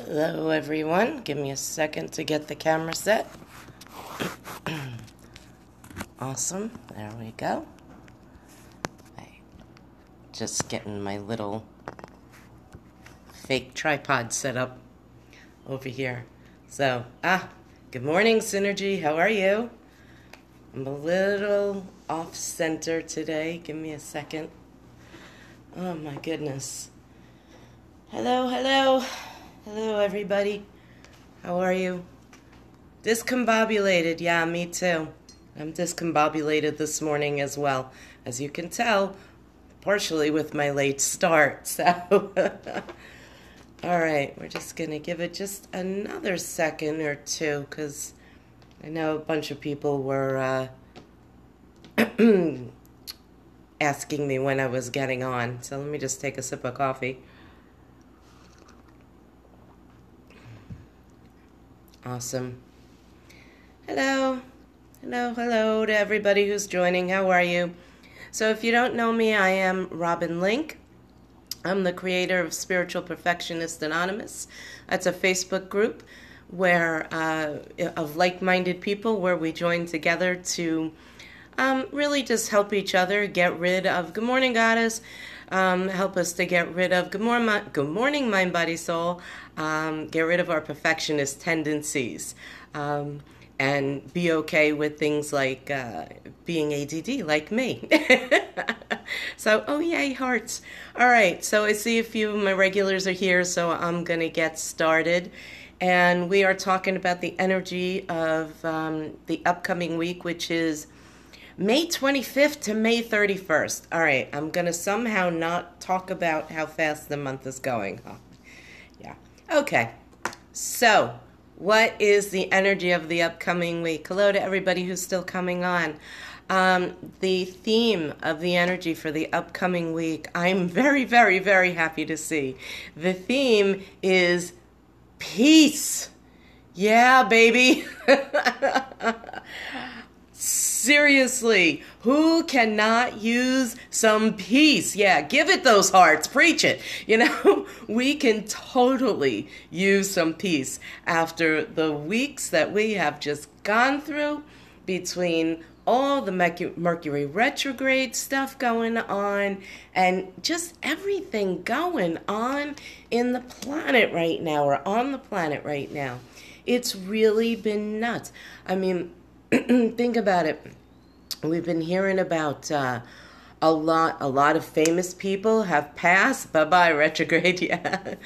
Hello everyone, give me a second to get the camera set. Awesome, there we go. Just getting my little fake tripod set up over here. So, good morning Synergy, how are you? I'm a little off center today, give me a second. Oh my goodness. Hello everybody. How are you? Discombobulated, yeah, me too. I'm discombobulated this morning as well. As you can tell, partially with my late start, so. All right, we're just gonna give it just another second or two, because I know a bunch of people were asking me when I was getting on. So let me just take a sip of coffee. Awesome. Hello to everybody who's joining. How are you? So if you don't know me, I am Robin Link. I'm the creator of Spiritual Perfectionist Anonymous. That's a Facebook group where of like-minded people where we join together to really just help each other get rid of, good morning goddess, help us to get rid of, good morning mind, body, soul, get rid of our perfectionist tendencies, and be okay with things like being ADD, like me. So, oh yay, hearts. All right, so I see a few of my regulars are here, so I'm going to get started. And we are talking about the energy of the upcoming week, which is May 25th to May 31st. All right, I'm going to somehow not talk about how fast the month is going. Huh? Yeah. Okay. So, what is the energy of the upcoming week? Hello to everybody who's still coming on. The theme of the energy for the upcoming week, I'm very, very, very happy to see. The theme is peace. Yeah, baby. Seriously, who cannot use some peace? Yeah, give it those hearts, preach it. You know, we can totally use some peace after the weeks that we have just gone through, between all the Mercury retrograde stuff going on and just everything going on in the planet right now, or on the planet right now. It's really been nuts. I mean, think about it. We've been hearing about a lot of famous people have passed. Bye-bye, retrograde. Yeah.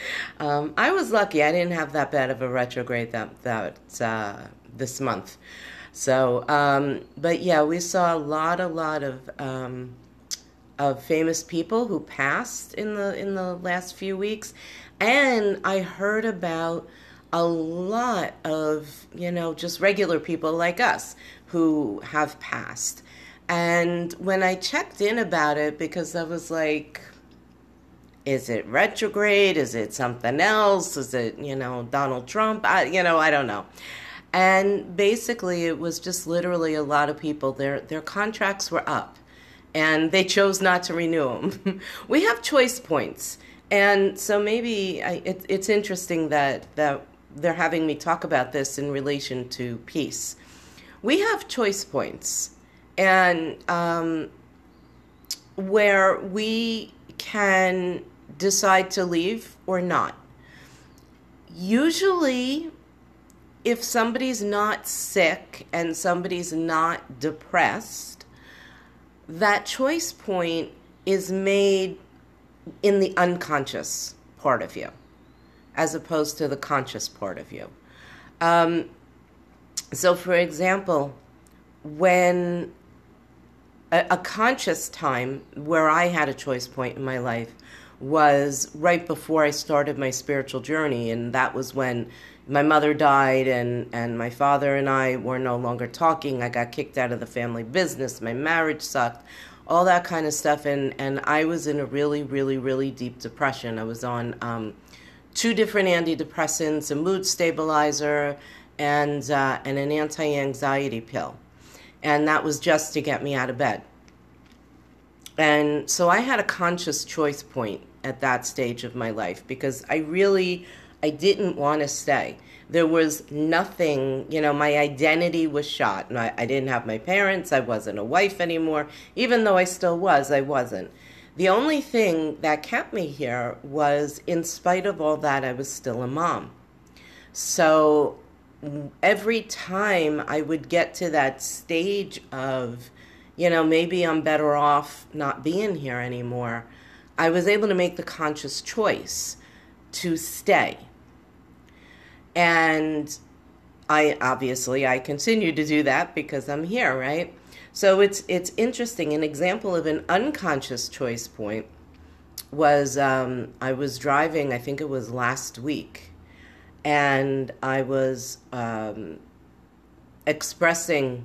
I was lucky. I didn't have that bad of a retrograde that this month. So, but yeah, we saw a lot of famous people who passed in the last few weeks, and I heard about a lot of, just regular people like us who have passed. And when I checked in about it, because I was like, is it retrograde? Is it something else? Is it, Donald Trump? I don't know. And basically it was just literally a lot of people, their contracts were up and they chose not to renew them. We have choice points. And so maybe it's interesting that they're having me talk about this in relation to peace. We have choice points, and where we can decide to leave or not. Usually, if somebody's not sick and somebody's not depressed, that choice point is made in the unconscious part of you, as opposed to the conscious part of you. So for example, when a conscious time where I had a choice point in my life was right before I started my spiritual journey, and that was when my mother died and my father and I were no longer talking. I got kicked out of the family business, my marriage sucked, all that kind of stuff, and I was in a really, really, really deep depression. I was on 2 different antidepressants, a mood stabilizer, and an anti-anxiety pill. And that was just to get me out of bed. And so I had a conscious choice point at that stage of my life, because I really I didn't want to stay. There was nothing, my identity was shot. And I didn't have my parents. I wasn't a wife anymore. Even though I still was, I wasn't. The only thing that kept me here was, in spite of all that, I was still a mom. So every time I would get to that stage of, maybe I'm better off not being here anymore, I was able to make the conscious choice to stay. And I continue to do that because I'm here, right? So it's interesting. An example of an unconscious choice point was I was driving, I think it was last week, and I was expressing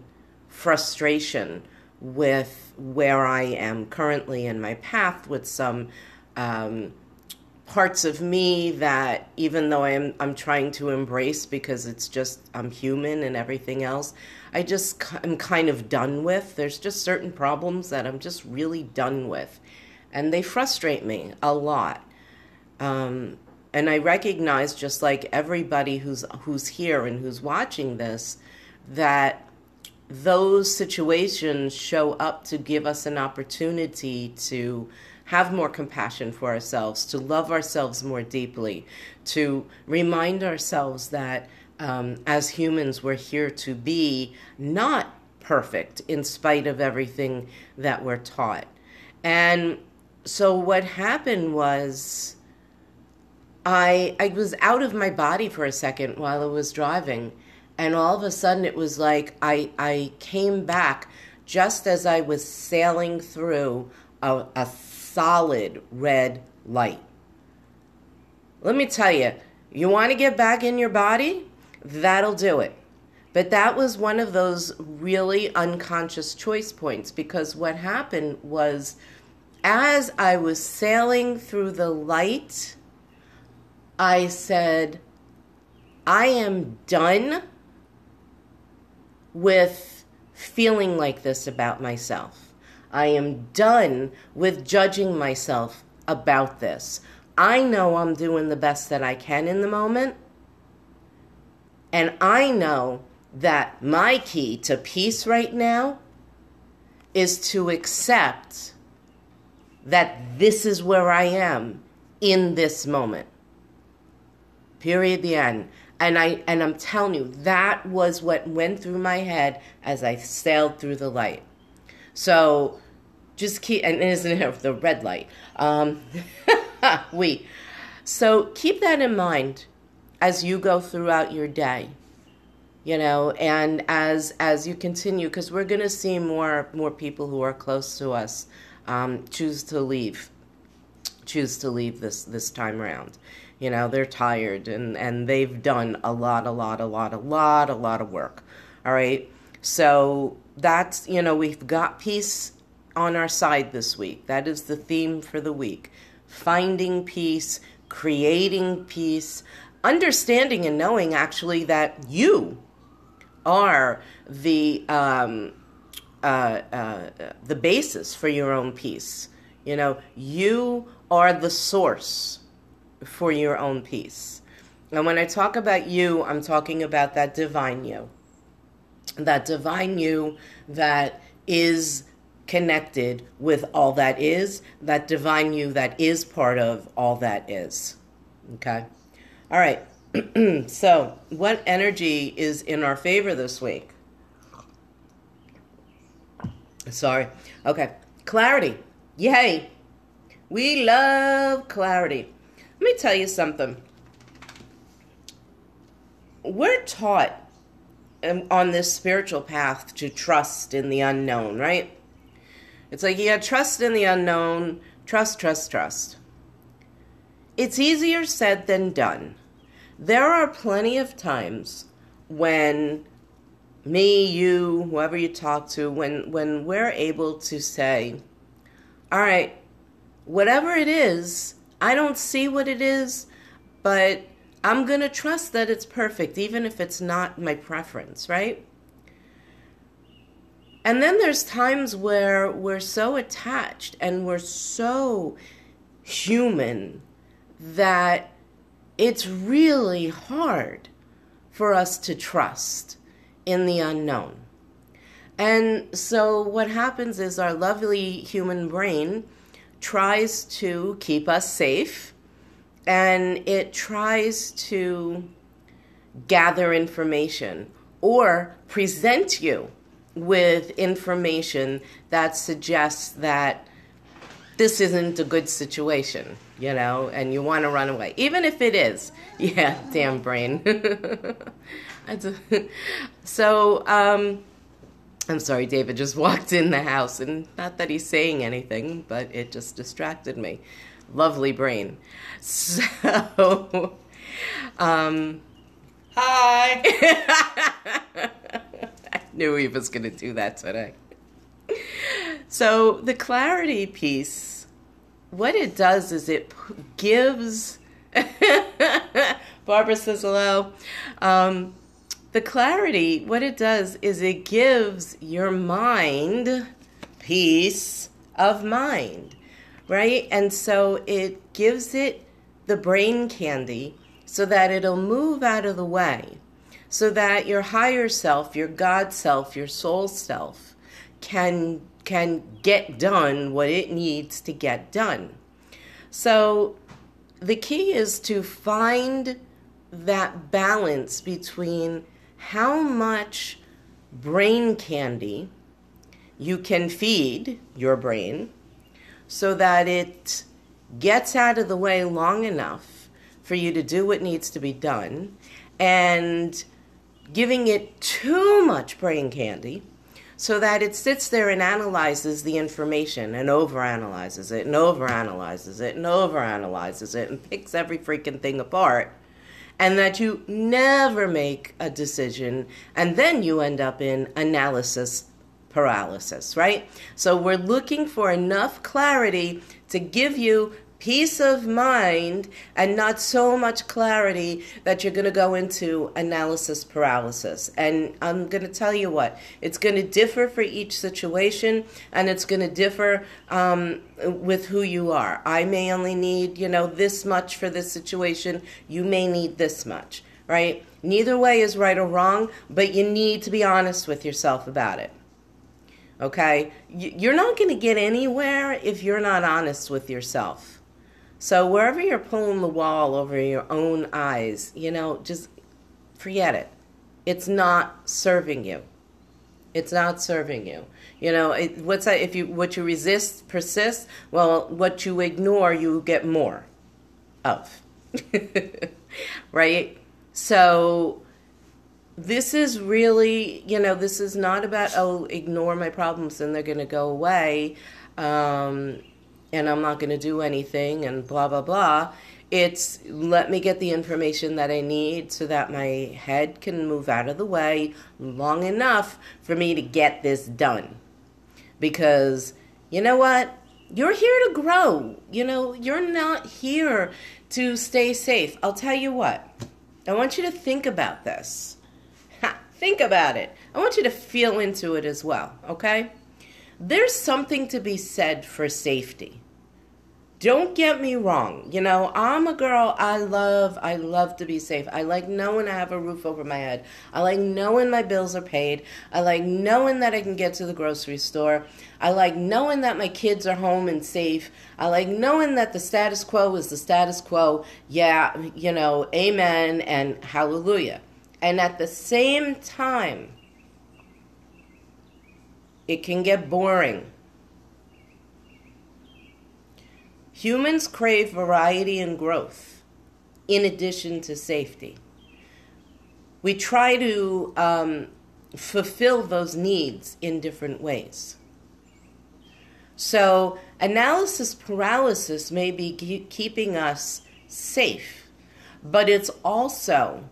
frustration with where I am currently in my path, with some parts of me that, even though I'm trying to embrace because it's just I'm human and everything else, I'm kind of done with. There's just certain problems that I'm just really done with, and they frustrate me a lot. And I recognize, just like everybody who's here and who's watching this, that those situations show up to give us an opportunity to have more compassion for ourselves, to love ourselves more deeply, to remind ourselves that as humans, we're here to be not perfect in spite of everything that we're taught. And so what happened was I was out of my body for a second while I was driving. And all of a sudden it was like I came back just as I was sailing through a solid red light. Let me tell you, you want to get back in your body? That'll do it. But that was one of those really unconscious choice points, because what happened was, as I was sailing through the light, I said, I am done with feeling like this about myself. I am done with judging myself about this. I know I'm doing the best that I can in the moment. And I know that my key to peace right now is to accept that this is where I am in this moment. Period, the end. And I'm telling you, that was what went through my head as I sailed through the light. So just keep, and isn't it the red light? So keep that in mind as you go throughout your day, and as you continue, because we're going to see more people who are close to us choose to leave this time around. They're tired and they've done a lot of work. All right. So that's, we've got peace on our side this week. That is the theme for the week. Finding peace, creating peace, understanding and knowing actually that you are the basis for your own peace. You are the source for your own peace. And when I talk about you, I'm talking about that divine you. That divine you that is connected with all that is. That divine you that is part of all that is. Okay? All right. So, what energy is in our favor this week? Sorry. Okay. Clarity. Yay. We love clarity. Let me tell you something. We're taught on this spiritual path to trust in the unknown, right? It's like, trust in the unknown. Trust. It's easier said than done. There are plenty of times when me, you, whoever you talk to, when we're able to say, all right, whatever it is, I don't see what it is, but I'm going to trust that it's perfect, even if it's not my preference, right? And then there's times where we're so attached and we're so human that it's really hard for us to trust in the unknown. And so what happens is our lovely human brain tries to keep us safe, and it tries to gather information or present you with information that suggests that this isn't a good situation, and you want to run away. Even if it is. Yeah, damn brain. So, I'm sorry, David just walked in the house, and not that he's saying anything, but it just distracted me. Lovely brain. So, hi. I knew he was going to do that today. So the clarity piece, what it does is it gives, Barbara says hello. The clarity, what it does is it gives your mind peace of mind, right? And so it gives it the brain candy so that it'll move out of the way, so that your higher self, your God self, your soul self can get done what it needs to get done. So the key is to find that balance between how much brain candy you can feed your brain so that it gets out of the way long enough for you to do what needs to be done, and giving it too much brain candy so that it sits there and analyzes the information and overanalyzes it and overanalyzes it and overanalyzes it and picks every freaking thing apart, and that you never make a decision, and then you end up in analysis paralysis, right? So we're looking for enough clarity to give you peace of mind and not so much clarity that you're going to go into analysis paralysis. And I'm going to tell you what, it's going to differ for each situation, and it's going to differ with who you are. I may only need, this much for this situation. You may need this much, right? Neither way is right or wrong, but you need to be honest with yourself about it. Okay? You're not going to get anywhere if you're not honest with yourself. So wherever you're pulling the wall over your own eyes, just forget it. It's not serving you. It's not serving you. What's that? What you resist persists. Well, what you ignore, you get more of. Right? So this is really, this is not about, ignore my problems and they're going to go away. And I'm not going to do anything and blah, blah, blah. It's let me get the information that I need so that my head can move out of the way long enough for me to get this done. Because, you know what? You're here to grow. You're not here to stay safe. I'll tell you what. I want you to think about this. Think about it. I want you to feel into it as well, okay? There's something to be said for safety. Don't get me wrong. I'm a girl. I love to be safe. I like knowing I have a roof over my head. I like knowing my bills are paid. I like knowing that I can get to the grocery store. I like knowing that my kids are home and safe. I like knowing that the status quo is the status quo. Yeah, amen and hallelujah. And at the same time, it can get boring. Humans crave variety and growth in addition to safety. We try to fulfill those needs in different ways. So analysis paralysis may be keeping us safe, but it's also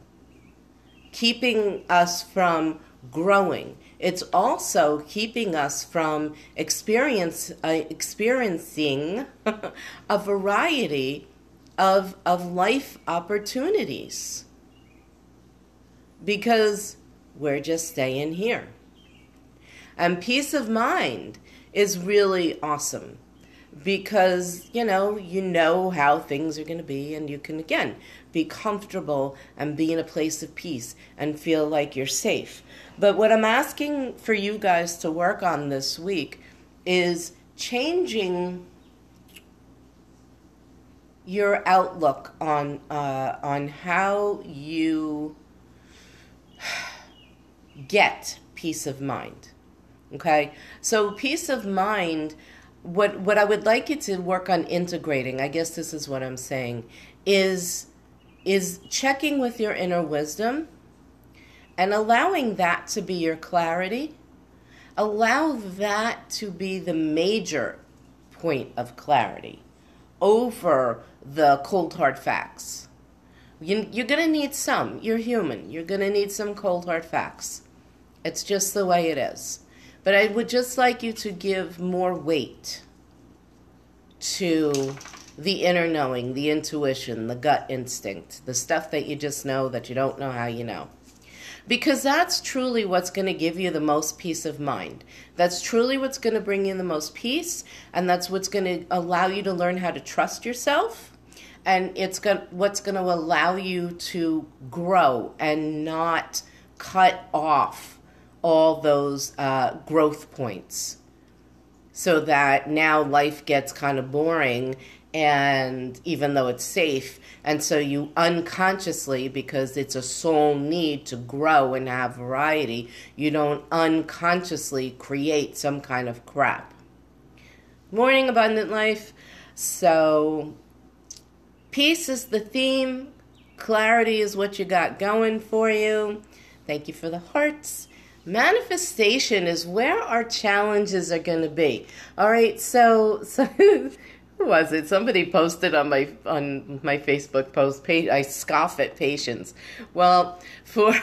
keeping us from growing. It's also keeping us from experiencing a variety of life opportunities, because we're just staying here. And peace of mind is really awesome. because you know how things are going to be, and you can again be comfortable and be in a place of peace and feel like you're safe. But what I'm asking for you guys to work on this week is changing your outlook on how you get peace of mind. Okay, so peace of mind. What I would like you to work on integrating, I guess this is what I'm saying, is checking with your inner wisdom and allowing that to be your clarity. Allow that to be the major point of clarity over the cold hard facts. You're going to need some. You're human. You're going to need some cold hard facts. It's just the way it is. But I would just like you to give more weight to the inner knowing, the intuition, the gut instinct, the stuff that you just know that you don't know how you know. Because that's truly what's going to give you the most peace of mind. That's truly what's going to bring you the most peace, and that's what's going to allow you to learn how to trust yourself, and what's going to allow you to grow and not cut off all those growth points, so that now life gets kind of boring, and even though it's safe, and so you unconsciously, because it's a soul need to grow and have variety, you don't unconsciously create some kind of crap. Morning, abundant life. So peace is the theme. Clarity is what you got going for you. Thank you for the hearts. Manifestation is where our challenges are going to be. All right, so who was it? Somebody posted on my Facebook post. I scoff at patience. Well, for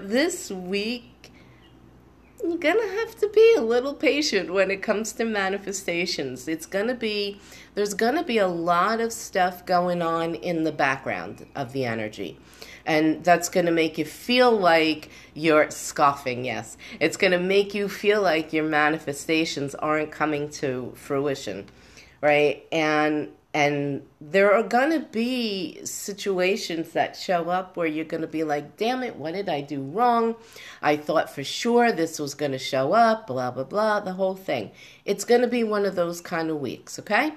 this week, you're gonna have to be a little patient when it comes to manifestations. There's gonna be a lot of stuff going on in the background of the energy. And that's going to make you feel like you're scoffing, yes. It's going to make you feel like your manifestations aren't coming to fruition, right? And there are going to be situations that show up where you're going to be like, damn it, what did I do wrong? I thought for sure this was going to show up, blah, blah, blah, the whole thing. It's going to be one of those kind of weeks, okay?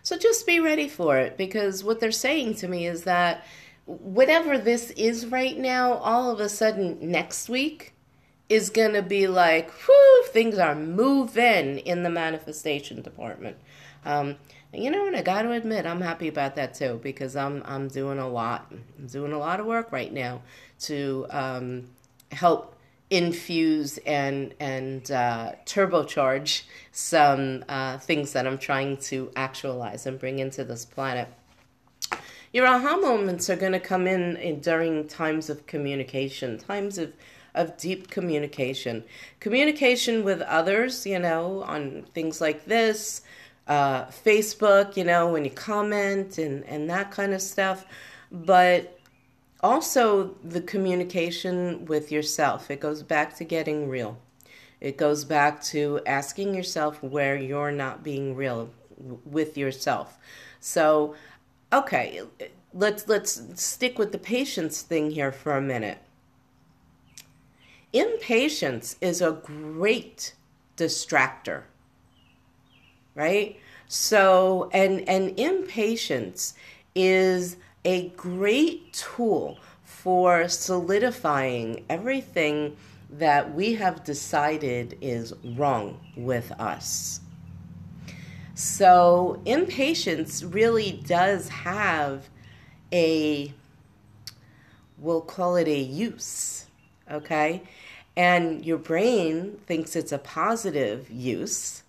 So just be ready for it, because what they're saying to me is that whatever this is right now, all of a sudden next week is going to be like, whew, things are moving in the manifestation department. And I got to admit, I'm happy about that too, because I'm doing a lot. I'm doing a lot of work right now to help infuse and turbocharge some things that I'm trying to actualize and bring into this planet. Your aha moments are going to come in during times of communication, times of deep communication. Communication with others, on things like this, Facebook, when you comment and that kind of stuff. But also the communication with yourself. It goes back to getting real. It goes back to asking yourself where you're not being real with yourself. So, okay, let's stick with the patience thing here for a minute. Impatience is a great distractor, right? So, and impatience is a great tool for solidifying everything that we have decided is wrong with us. So impatience really does have we'll call it a use, okay? And your brain thinks it's a positive use.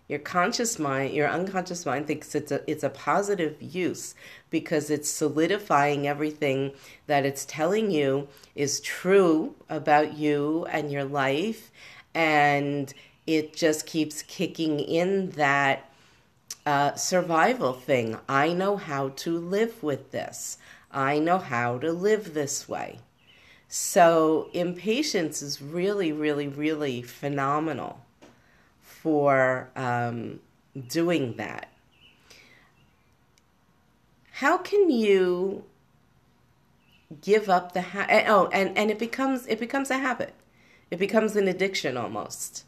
Your unconscious mind thinks it's a positive use, because it's solidifying everything that it's telling you is true about you and your life, and it just keeps kicking in that survival thing. I know how to live with this. I know how to live this way. So impatience is really, really, really phenomenal for doing that, how can you give up the and it becomes a habit. It becomes an addiction almost.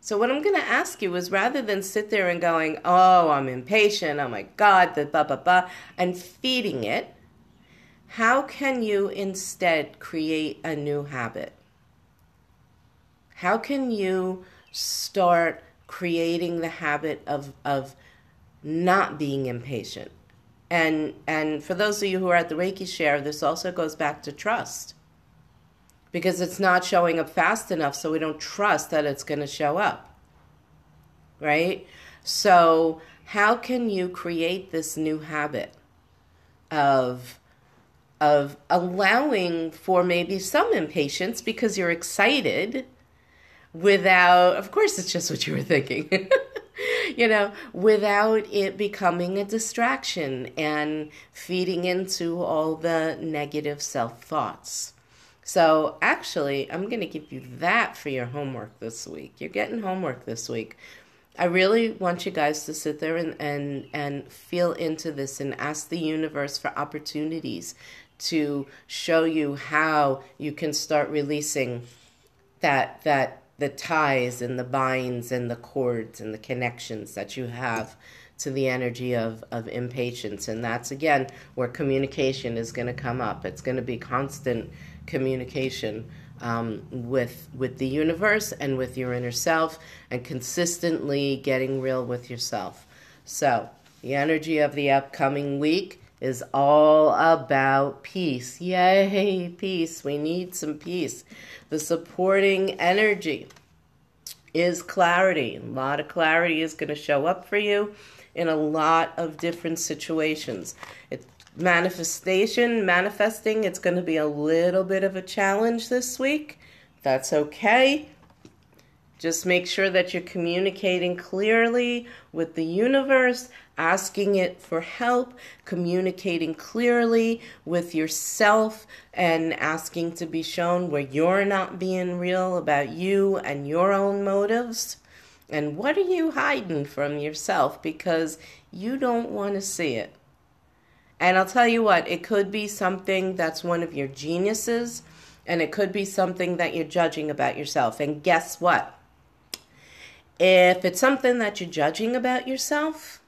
So what I'm going to ask you is, rather than sit there and going, oh, I'm impatient, oh my God, the blah, blah, blah, and feeding it, how can you instead create a new habit? How can you start creating the habit of not being impatient? And for those of you who are at the Reiki share, this also goes back to trust. Because it's not showing up fast enough, so we don't trust that it's going to show up. Right? So how can you create this new habit of allowing for maybe some impatience because you're excited without, of course, it's just what you were thinking. Without it becoming a distraction and feeding into all the negative self-thoughts. So actually, I'm going to give you that for your homework this week. You're getting homework this week. I really want you guys to sit there and feel into this and ask the universe for opportunities to show you how you can start releasing the ties and the binds and the cords and the connections that you have to the energy of impatience. And that's, again, where communication is going to come up. It's going to be constant communication with the universe and with your inner self, and consistently getting real with yourself. So the energy of the upcoming week is all about peace. Yay, peace. We need some peace. The supporting energy is clarity. A lot of clarity is going to show up for you in a lot of different situations. Manifesting, it's going to be a little bit of a challenge this week. That's okay. Just make sure that you're communicating clearly with the universe, asking it for help, communicating clearly with yourself, and asking to be shown where you're not being real about you and your own motives. And what are you hiding from yourself because you don't want to see it? And I'll tell you what, it could be something that's one of your geniuses, and it could be something that you're judging about yourself. And guess what? If it's something that you're judging about yourself,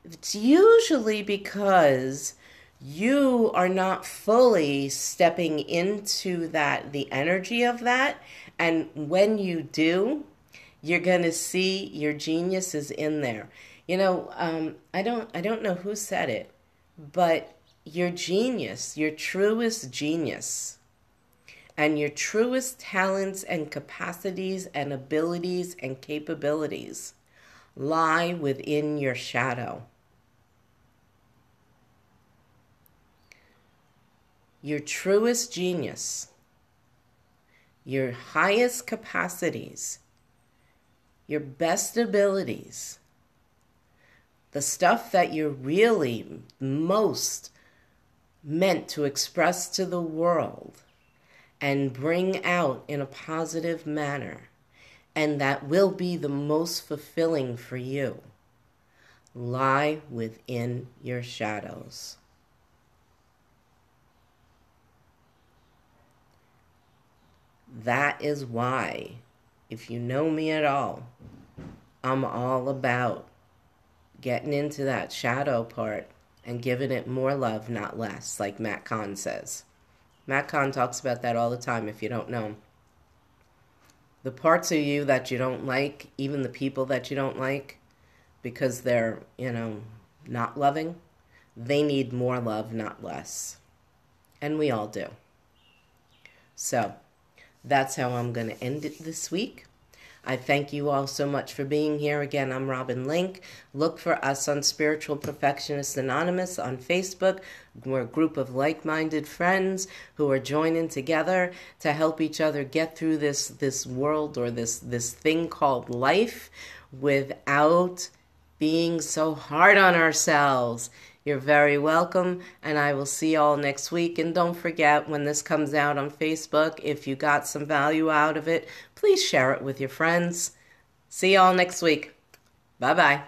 it's usually because you are not fully stepping into the energy of that. And when you do, you're going to see your genius is in there. I don't know who said it, but your genius, your truest genius, and your truest talents and capacities and abilities and capabilities lie within your shadow. Your truest genius, your highest capacities, your best abilities, the stuff that you're really most meant to express to the world and bring out in a positive manner, and that will be the most fulfilling for you, lie within your shadows. That is why, if you know me at all, I'm all about getting into that shadow part and giving it more love, not less, like Matt Kahn says. Matt Kahn talks about that all the time if you don't know him. The parts of you that you don't like, even the people that you don't like, because they're, not loving, they need more love, not less. And we all do. So that's how I'm going to end it this week. I thank you all so much for being here. Again, I'm Robin Link. Look for us on Spiritual Perfectionist Anonymous on Facebook. We're a group of like-minded friends who are joining together to help each other get through this world, or this thing called life, without being so hard on ourselves. You're very welcome, and I will see you all next week. And don't forget, when this comes out on Facebook, if you got some value out of it, please share it with your friends. See you all next week. Bye-bye.